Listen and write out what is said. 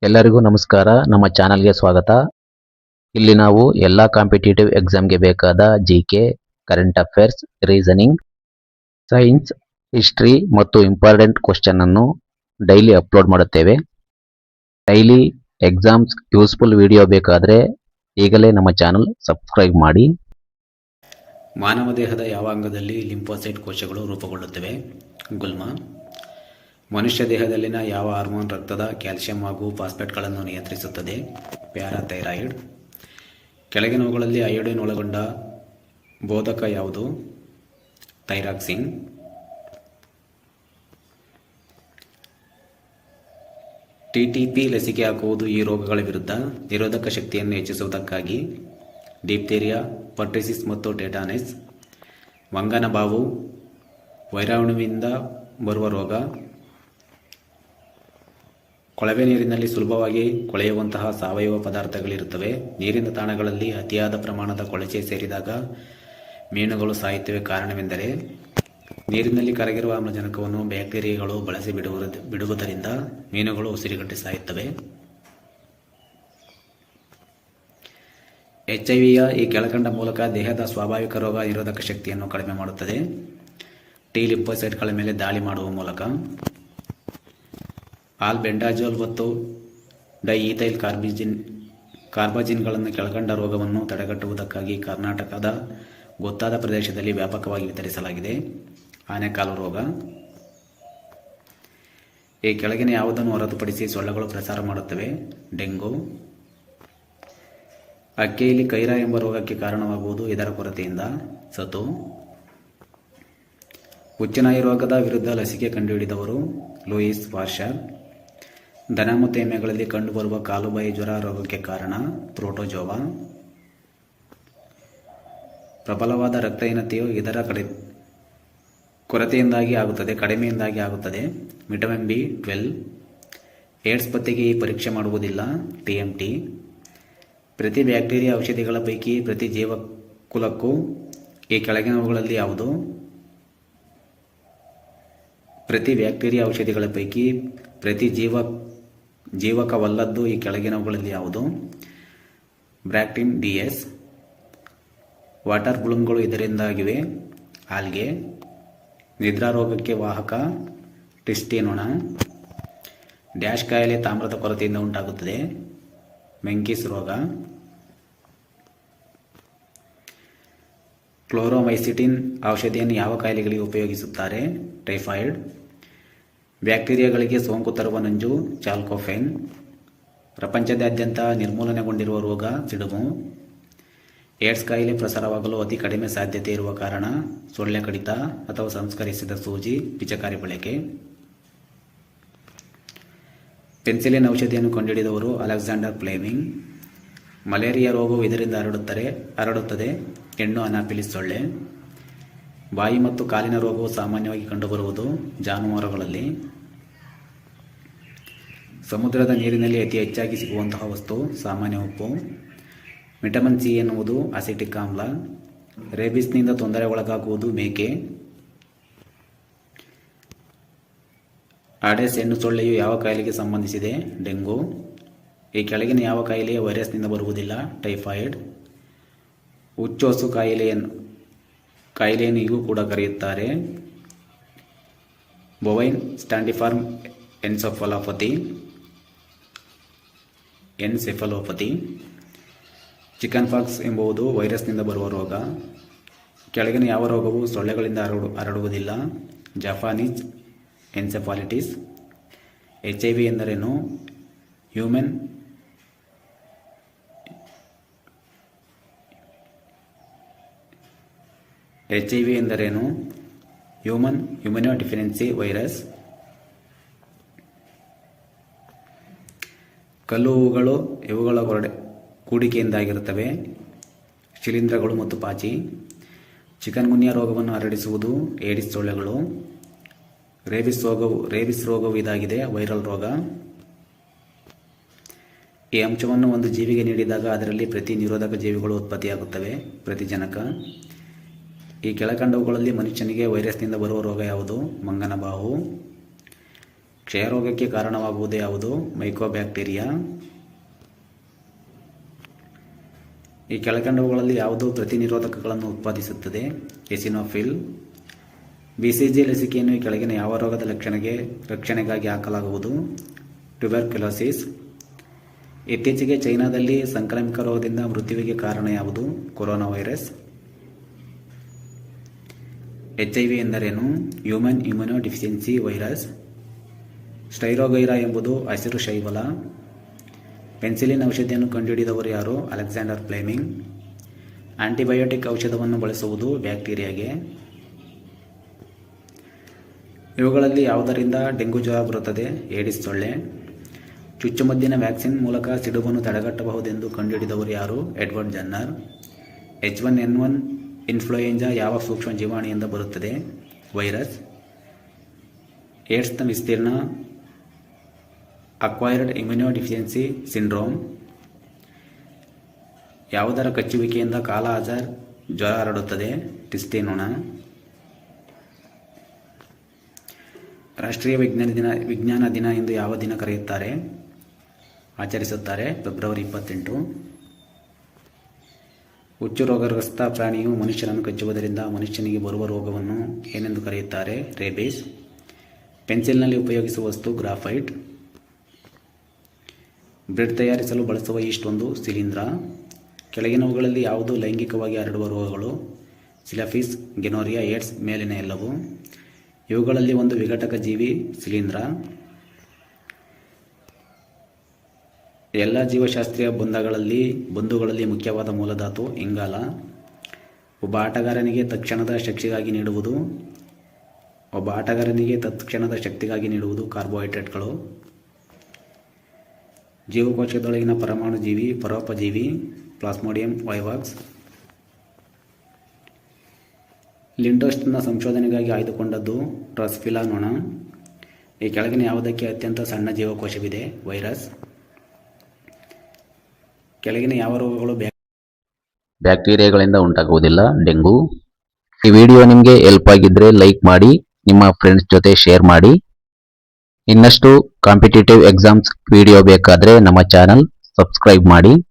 ಎಲ್ಲರಿಗೂ ನಮಸ್ಕಾರ. ನಮ್ಮ ಚಾನಲ್ಗೆ ಸ್ವಾಗತ. ಇಲ್ಲಿ ನಾವು ಎಲ್ಲ ಕಾಂಪಿಟೇಟಿವ್ ಎಕ್ಸಾಮ್ಗೆ ಬೇಕಾದ GK, current affairs, reasoning, science, history ಮತ್ತು ಇಂಪಾರ್ಟೆಂಟ್ ಕ್ವಶನ್ ಅನ್ನು ಡೈಲಿ ಅಪ್ಲೋಡ್ ಮಾಡುತ್ತೇವೆ. ಡೈಲಿ ಎಕ್ಸಾಮ್ಸ್ ಯೂಸ್ಫುಲ್ ವಿಡಿಯೋ ಬೇಕಾದರೆ ಈಗಲೇ ನಮ್ಮ ಚಾನಲ್ ಸಬ್ಸ್ಕ್ರೈಬ್ ಮಾಡಿ. ಮಾನವ ದೇಹದ ಯಾವ ಅಂಗದಲ್ಲಿ ಲಿಂಫೋಸೈಟ್ ಕೋಶಗಳು ರೂಪುಗೊಳ್ಳುತ್ತವೆ? ಗುಲ್ಮ. ಮನುಷ್ಯ ದೇಹದಲ್ಲಿನ ಯಾವ ಹಾರ್ಮೋನ್ ರಕ್ತದ ಕ್ಯಾಲ್ಸಿಯಂ ಹಾಗೂ ಫಾಸ್ಫೇಟ್ಗಳನ್ನು ನಿಯಂತ್ರಿಸುತ್ತದೆ? ಪ್ಯಾರಾಥೈರಾಯ್ಡ್. ಕೆಳಗಿನವುಗಳಲ್ಲಿ ಅಯೋಡಿನ್ ಒಳಗೊಂಡ ಬೋಧಕ ಯಾವುದು? ಥೈರಾಕ್ಸಿನ್. ಟಿಟಿಪಿ ಲಸಿಕೆ ಹಾಕುವುದು ಈ ರೋಗಗಳ ವಿರುದ್ಧ ನಿರೋಧಕ ಶಕ್ತಿಯನ್ನು ಹೆಚ್ಚಿಸುವುದಕ್ಕಾಗಿ. ಡಿಪ್ತೇರಿಯಾ, ಪರ್ಟಿಸಿಸ್ ಮತ್ತು ಟೆಟಾನಸ್. ಮಂಗನ ಬಾವು ವೈರಾಣುವಿನಿಂದ ಬರುವ ರೋಗ. ಕೊಳವೆ ನೀರಿನಲ್ಲಿ ಸುಲಭವಾಗಿ ಕೊಳೆಯುವಂತಹ ಸಾವಯವ ಪದಾರ್ಥಗಳಿರುತ್ತವೆ. ನೀರಿನ ತಾಣಗಳಲ್ಲಿ ಅತಿಯಾದ ಪ್ರಮಾಣದ ಕೊಳಚೆ ಸೇರಿದಾಗ ಮೀನುಗಳು ಸಾಯುತ್ತವೆ. ಕಾರಣವೆಂದರೆ ನೀರಿನಲ್ಲಿ ಕರಗಿರುವ ಆಮ್ಲಜನಕವನ್ನು ಬ್ಯಾಕ್ಟೀರಿಯಾಗಳು ಬಳಸಿ ಬಿಡುವುದರಿಂದ ಮೀನುಗಳು ಉಸಿರುಗಟ್ಟಿ ಸಾಯುತ್ತವೆ. HIV ಈ ಕೆಳಕಂಡ ಮೂಲಕ ದೇಹದ ಸ್ವಾಭಾವಿಕ ರೋಗ ನಿರೋಧಕ ಶಕ್ತಿಯನ್ನು ಕಡಿಮೆ ಮಾಡುತ್ತದೆ. ಟಿ ಲಿಂಫೋಸೈಟ್ಗಳ ಮೇಲೆ ದಾಳಿ ಮಾಡುವ ಮೂಲಕ. ಆಲ್ಬೆಂಡಾಜೋಲ್ ಮತ್ತು ಡೈಈಥೈಲ್ ಕಾರ್ಬಾಜಿನ್ಗಳನ್ನು ಕೆಳಕಂಡ ರೋಗವನ್ನು ತಡೆಗಟ್ಟುವುದಕ್ಕಾಗಿ ಕರ್ನಾಟಕದ ಗೊತ್ತಾದ ಪ್ರದೇಶದಲ್ಲಿ ವ್ಯಾಪಕವಾಗಿ ವಿತರಿಸಲಾಗಿದೆ. ಆನೆಕಾಲು ರೋಗ. ಈ ಕೆಳಗಿನ ಯಾವುದನ್ನು ಹೊರತುಪಡಿಸಿ ಸೊಳ್ಳೆಗಳು ಪ್ರಸಾರ ಮಾಡುತ್ತವೆ? ಡೆಂಗು. ಅಕ್ಕಿಯಲ್ಲಿ ಕೈರ ಎಂಬ ರೋಗಕ್ಕೆ ಕಾರಣವಾಗುವುದು ಇದರ ಕೊರತೆಯಿಂದ. ಸತು. ಹುಚ್ಚುನಾಯಿ ರೋಗದ ವಿರುದ್ಧ ಲಸಿಕೆ ಕಂಡುಹಿಡಿದವರು? Louis Pasteur. ದನ ಮತ್ತು ಎಮ್ಮೆಗಳಲ್ಲಿ ಕಂಡುಬರುವ ಕಾಲುಬಾಯಿ ಜ್ವರ ರೋಗಕ್ಕೆ ಕಾರಣ? ಪ್ರೋಟೋಜೋವಾ. ಪ್ರಬಲವಾದ ರಕ್ತಹೀನತೆಯು ಇದರ ಕೊರತೆಯಿಂದಾಗಿ ಆಗುತ್ತದೆ, ಕಡಿಮೆಯಿಂದಾಗಿ ಆಗುತ್ತದೆ. Vitamin B12. ಏಡ್ಸ್ ಪತ್ತೆಗೆ ಈ ಪರೀಕ್ಷೆ ಮಾಡುವುದಿಲ್ಲ. TMT. ಪ್ರತಿ ಬ್ಯಾಕ್ಟೀರಿಯಾ ಔಷಧಿಗಳ ಪೈಕಿ ಪ್ರತಿ ಜೀವಕುಲಕ್ಕೂ ಈ ಕೆಳಗಿನವುಗಳಲ್ಲಿ ಯಾವುದು? ಪ್ರತಿ ಬ್ಯಾಕ್ಟೀರಿಯಾ ಔಷಧಿಗಳ ಪೈಕಿ ಪ್ರತಿ ಜೀವಕವಲ್ಲದ್ದು ಈ ಕೆಳಗಿನವುಗಳಲ್ಲಿ ಯಾವುದು? ಬ್ರ್ಯಾಕ್ಟಿನ್ DS. ವಾಟರ್ ಬ್ಲೂಮ್ಗಳು ಇದರಿಂದಾಗಿವೆ. ಆಲ್ಗೆ. ನಿದ್ರಾರೋಗಕ್ಕೆ ವಾಹಕ? ಟಿಸ್ಟಿ ನೊಣ. ಡ್ಯಾಶ್ ಕಾಯಿಲೆ ತಾಮ್ರದ ಕೊರತೆಯಿಂದ ಉಂಟಾಗುತ್ತದೆ? ಮೆಂಕಿಸ್ ರೋಗ. ಕ್ಲೋರೋಮೈಸಿಟಿನ್ ಔಷಧಿಯನ್ನು ಯಾವ ಕಾಯಿಲೆಗಳಿಗೆ ಉಪಯೋಗಿಸುತ್ತಾರೆ? ಟೈಫಾಯ್ಡ್. ಬ್ಯಾಕ್ಟೀರಿಯಾಗಳಿಗೆ ಸೋಂಕು ತರುವ ನಂಜು? ಚಾಲ್ಕೋಫೆನ್. ಪ್ರಪಂಚದಾದ್ಯಂತ ನಿರ್ಮೂಲನೆಗೊಂಡಿರುವ ರೋಗ? ಸಿಡುಬು. ಏಡ್ಸ್ ಕಾಯಿಲೆ ಪ್ರಸಾರವಾಗಲು ಅತಿ ಕಡಿಮೆ ಸಾಧ್ಯತೆ ಇರುವ ಕಾರಣ? ಸೊಳ್ಳೆ ಕಡಿತ ಅಥವಾ ಸಂಸ್ಕರಿಸಿದ ಸೂಜಿ, ಪಿಚಕಾರಿ ಬಳಕೆ. ಪೆನ್ಸಿಲಿನ್ ಔಷಧಿಯನ್ನು ಕಂಡುಹಿಡಿದವರು? Alexander Fleming. ಮಲೇರಿಯಾ ರೋಗವು ಇದರಿಂದ ಹರಡುತ್ತದೆ? ಹೆಣ್ಣು ಅನಾಫಿಲಿಸ್ ಸೊಳ್ಳೆ. ಬಾಯಿ ಮತ್ತು ಕಾಲಿನ ರೋಗವು ಸಾಮಾನ್ಯವಾಗಿ ಕಂಡುಬರುವುದು ಜಾನುವಾರುಗಳಲ್ಲಿ. ಸಮುದ್ರದ ನೀರಿನಲ್ಲಿ ಅತಿ ಹೆಚ್ಚಾಗಿ ಸಿಗುವಂತಹ ವಸ್ತು? ಸಾಮಾನ್ಯ ಉಪ್ಪು. ವಿಟಮಿನ್ C ಎನ್ನುವುದು ಅಸಿಟಿಕ್ ಆಮ್ಲ. ರೇಬಿಸ್ನಿಂದ ತೊಂದರೆಗೊಳಗಾಗುವುದು ಮೇಕೆ. ಆಡೆಸ್ ಹೆಣ್ಣು ಸೊಳ್ಳೆಯು ಯಾವ ಕಾಯಿಲೆಗೆ ಸಂಬಂಧಿಸಿದೆ? ಡೆಂಗು. ಈ ಕೆಳಗಿನ ಯಾವ ಕಾಯಿಲೆಯ ವೈರಸ್ನಿಂದ ಬರುವುದಿಲ್ಲ? ಟೈಫಾಯ್ಡ್. ಹುಚ್ಚೋಸು ಕಾಯಿಲೆಯನ್ನು ಹೀಗೂ ಕೂಡ ಕರೆಯುತ್ತಾರೆ? Bovine spongiform encephalopathy. Chicken pox ಎಂಬುದು ವೈರಸ್ನಿಂದ ಬರುವ ರೋಗ. ಕೆಳಗಿನ ಯಾವ ರೋಗವು ಸೊಳ್ಳೆಗಳಿಂದ ಹರಡುವುದಿಲ್ಲ? Japanese encephalitis. HIV ಎಂದರೇನು? Human immunodeficiency virus. ಕಲ್ಲು ಹೂವುಗಳು ಇವುಗಳ ಕೂಡಿಕೆಯಿಂದಾಗಿರುತ್ತವೆ? ಶಿಲೀಂಧ್ರಗಳು ಮತ್ತು ಪಾಚಿ. ಚಿಕನ್ ಗುನ್ಯಾ ರೋಗವನ್ನು ಹರಡಿಸುವುದು? ಏಡಿಸ್ ಸೊಳ್ಳೆಗಳು. ರೇಬಿಸ್ ರೋಗವು ಇದಾಗಿದೆ, ವೈರಲ್ ರೋಗ. ಈ ಅಂಶವನ್ನು ಒಂದು ಜೀವಿಗೆ ನೀಡಿದಾಗ ಅದರಲ್ಲಿ ಪ್ರತಿ ನಿರೋಧಕ ಜೀವಿಗಳು ಉತ್ಪತ್ತಿಯಾಗುತ್ತವೆ? ಪ್ರತಿಜನಕ. ಈ ಕೆಳಕಂಡವುಗಳಲ್ಲಿ ಮನುಷ್ಯನಿಗೆ ವೈರಸ್ನಿಂದ ಬರುವ ರೋಗ ಯಾವುದು? ಮಂಗನ ಬಾವು. ಕ್ಷಯರೋಗಕ್ಕೆ ಕಾರಣವಾಗುವುದು ಯಾವುದು? ಮೈಕೋಬ್ಯಾಕ್ಟೀರಿಯಾ. ಈ ಕೆಳಕಂಡವುಗಳಲ್ಲಿ ಯಾವುದು ಪ್ರತಿನಿರೋಧಕಗಳನ್ನು ಉತ್ಪಾದಿಸುತ್ತದೆ? ಎಸಿನೋಫಿಲ್. BCG ಲಸಿಕೆಯನ್ನು ಈ ಕೆಳಗಿನ ಯಾವ ರೋಗದ ರಕ್ಷಣೆಗಾಗಿ ಹಾಕಲಾಗುವುದು? ಟ್ಯುಬರ್ಕ್ಯುಲೋಸಿಸ್. ಇತ್ತೀಚೆಗೆ ಚೈನಾದಲ್ಲಿ ಸಾಂಕ್ರಾಮಿಕ ರೋಗದಿಂದ ಮೃತ್ಯುವಿಗೆ ಕಾರಣ ಯಾವುದು? Corona virus. HIV ಎಂದರೇನು? Human immunodeficiency virus. Spirogyra ಎಂಬುದು ಹಸಿರು ಶೈವಲ. ಪೆನ್ಸಿಲಿನ್ ಔಷಧಿಯನ್ನು ಕಂಡುಹಿಡಿದವರು ಯಾರು? Alexander Fleming. ಆಂಟಿಬಯೋಟಿಕ್ ಔಷಧವನ್ನು ಬಳಸುವುದು ಬ್ಯಾಕ್ಟೀರಿಯಾಗೆ. ಇವುಗಳಲ್ಲಿ ಯಾವುದರಿಂದ ಡೆಂಗು ಜ್ವರ ಬರುತ್ತದೆ? ಏಡಿಸ್ ಸೊಳ್ಳೆ. ಚುಚ್ಚುಮದ್ದಿನ ವ್ಯಾಕ್ಸಿನ್ ಮೂಲಕ ಸಿಡುಬನ್ನು ತಡೆಗಟ್ಟಬಹುದೆಂದು ಕಂಡುಹಿಡಿದವರು ಯಾರು? Edward Jenner. H1N1 ಇನ್ಫ್ಲೂಯೆಂಜಾ ಯಾವ ಸೂಕ್ಷ್ಮ ಜೀವಾಣುವಿಂದ ಬರುತ್ತದೆ? ವೈರಸ್. ಏಡ್ಸ್ನ ವಿಸ್ತೀರ್ಣ? Acquired immuno deficiency syndrome. ಯಾವುದರ ಕಚ್ಚುವಿಕೆಯಿಂದ ಕಾಲ ಅಜಾರ್ ಜ್ವರ ಹರಡುತ್ತದೆ? ಟಿಸ್ಟಿ ನೊಣ. ರಾಷ್ಟ್ರೀಯ ವಿಜ್ಞಾನ ದಿನ ಎಂದು ಯಾವ ದಿನ ಆಚರಿಸುತ್ತಾರೆ? ಫೆಬ್ರವರಿ 28. ಹುಚ್ಚು ರೋಗಗ್ರಸ್ತ ಪ್ರಾಣಿಯು ಮನುಷ್ಯನನ್ನು ಕಚ್ಚುವುದರಿಂದ ಮನುಷ್ಯನಿಗೆ ಬರುವ ರೋಗವನ್ನು ಏನೆಂದು ಕರೆಯುತ್ತಾರೆ? ರೇಬಿಸ್. ಪೆನ್ಸಿಲ್ನಲ್ಲಿ ಉಪಯೋಗಿಸುವ ವಸ್ತು? ಗ್ರಾಫೈಟ್. ಬ್ರೆಡ್ ತಯಾರಿಸಲು ಬಳಸುವ ಈಸ್ಟ್ ಒಂದು ಶಿಲೀಂಧ್ರ. ಕೆಳಗಿನವುಗಳಲ್ಲಿ ಯಾವುದು ಲೈಂಗಿಕವಾಗಿ ಹರಡುವ ರೋಗಗಳು? ಸಿಫಿಲಿಸ್, ಗೆನೋರಿಯಾ, ಏಡ್ಸ್, ಮೇಲಿನ ಎಲ್ಲವೂ. ಇವುಗಳಲ್ಲಿ ಒಂದು ವಿಘಟಕ ಜೀವಿ ಶಿಲೀಂಧ್ರ. ಎಲ್ಲ ಜೀವಶಾಸ್ತ್ರೀಯ ಬಂಧುಗಳಲ್ಲಿ ಮುಖ್ಯವಾದ ಮೂಲಧಾತು ಇಂಗಾಲ. ಒಬ್ಬ ಆಟಗಾರನಿಗೆ ತತ್ಕ್ಷಣದ ಶಕ್ತಿಗಾಗಿ ನೀಡುವುದು ಕಾರ್ಬೋಹೈಡ್ರೇಟ್ಗಳು. ಜೀವಕೋಶದೊಳಗಿನ ಪರಮಾಣು ಜೀವಿ ಪರೋಪಜೀವಿ. Plasmodium vivax. ಲಿಂಡೋಸ್ಟನ್ನ ಸಂಶೋಧನೆಗಾಗಿ ಆಯ್ದುಕೊಂಡದ್ದು ಡ್ರಾಸೋಫಿಲಾ ನೊಣ. ಈ ಕೆಳಗಿನ ಯಾವುದಕ್ಕೆ ಅತ್ಯಂತ ಸಣ್ಣ ಜೀವಕೋಶವಿದೆ? ವೈರಸ್. ಕೆಳಗಿನ ಯಾವ ರೋಗಗಳು ಬ್ಯಾಕ್ಟೀರಿಯಾಗಳಿಂದ ಉಂಟಾಗುವುದಿಲ್ಲ? ಡೆಂಗು. ಈ ವಿಡಿಯೋ ನಿಮಗೆ ಹೆಲ್ಪ್ ಆಗಿದ್ರೆ ಲೈಕ್ ಮಾಡಿ, ನಿಮ್ಮ ಫ್ರೆಂಡ್ಸ್ ಜೊತೆ ಶೇರ್ ಮಾಡಿ. ಇನ್ನಷ್ಟು ಕಾಂಪಿಟೇಟಿವ್ ಎಕ್ಸಾಮ್ಸ್ ವಿಡಿಯೋ ಬೇಕಾದರೆ ನಮ್ಮ ಚಾನಲ್ ಸಬ್ಸ್ಕ್ರೈಬ್ ಮಾಡಿ.